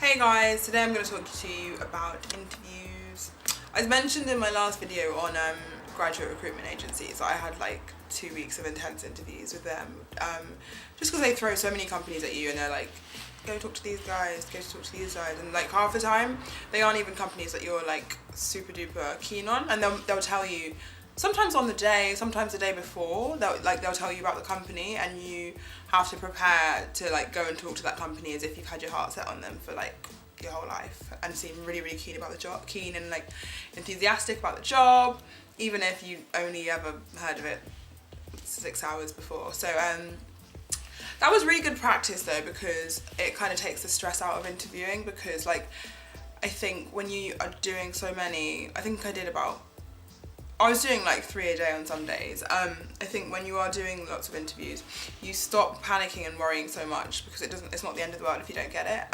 Hey guys, today I'm going to talk to you about interviews. As mentioned in my last video on graduate recruitment agencies, I had like 2 weeks of intense interviews with them, just because they throw so many companies at you and they're like, go talk to these guys, go talk to these guys, and like half the time they aren't even companies that you're like super duper keen on, and they'll tell you sometimes on the day, sometimes the day before, they'll tell you about the company, and you have to prepare to like go and talk to that company as if you've had your heart set on them for like your whole life, and seem really keen about the job, keen and like enthusiastic about the job, even if you only ever heard of it 6 hours before. So that was really good practice though, because it kind of takes the stress out of interviewing, because like I think when you are doing so many, I was doing like 3 a day on some days. I think when you are doing lots of interviews, you stop panicking and worrying so much, because it's not the end of the world if you don't get it.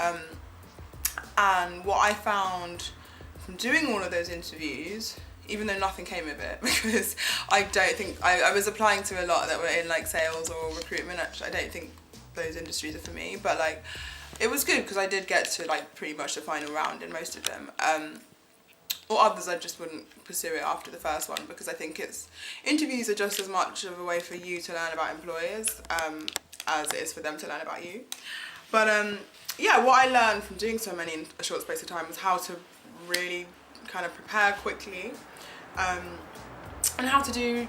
And what I found from doing all of those interviews, even though nothing came of it, because I don't think, I was applying to a lot that were in like sales or recruitment. Actually, I don't think those industries are for me, but like it was good because I did get to like pretty much the final round in most of them. Or others I just wouldn't pursue it after the first one, because I think interviews are just as much of a way for you to learn about employers as it is for them to learn about you. But yeah, what I learned from doing so many in a short space of time was how to really kind of prepare quickly, and how to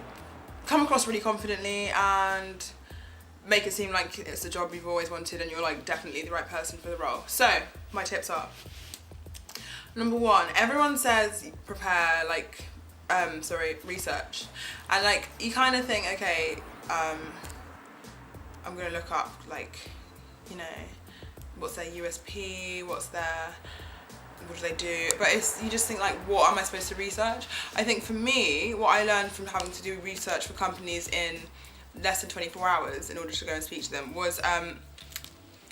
come across really confidently and make it seem like it's the job you've always wanted and you're like definitely the right person for the role. So my tips are: number one, everyone says prepare research, and like you kind of think, okay, I'm gonna look up like, you know, what's their USP, what do they do, but you just think like, what am I supposed to research? I think for me, what I learned from having to do research for companies in less than 24 hours in order to go and speak to them was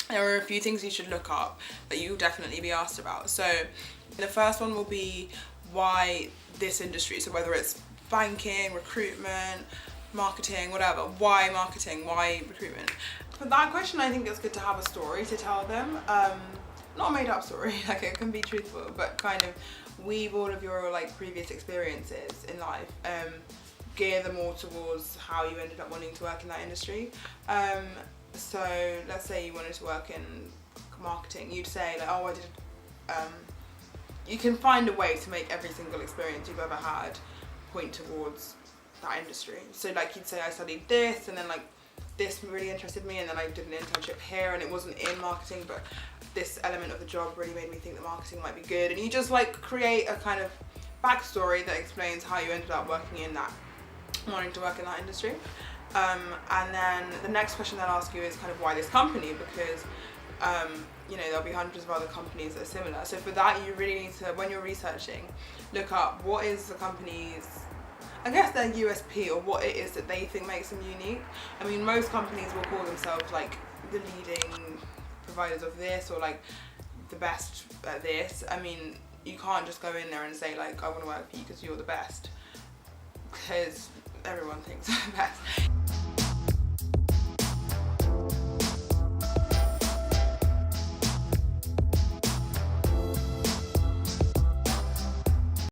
there are a few things you should look up that you'll definitely be asked about. So the first one will be why this industry, so whether it's banking, recruitment, marketing, whatever, why marketing, why recruitment? For that question, I think it's good to have a story to tell them. Not a made up story, like it can be truthful, but kind of weave all of your like previous experiences in life, gear them all towards how you ended up wanting to work in that industry. So let's say you wanted to work in marketing, you'd say like, oh, I did, you can find a way to make every single experience you've ever had point towards that industry. So like you'd say, I studied this, and then like this really interested me, and then I did an internship here and it wasn't in marketing, but this element of the job really made me think that marketing might be good. And you just like create a kind of backstory that explains how you ended up wanting to work in that industry. And then the next question they'll ask you is kind of why this company, because you know, there'll be hundreds of other companies that are similar. So for that, you really need to, when you're researching, look up what is the company's, I guess, their USP, or what it is that they think makes them unique. I mean, most companies will call themselves like the leading providers of this, or like the best at this. I mean, you can't just go in there and say like, I want to work for you because you're the best, because everyone thinks they're the best.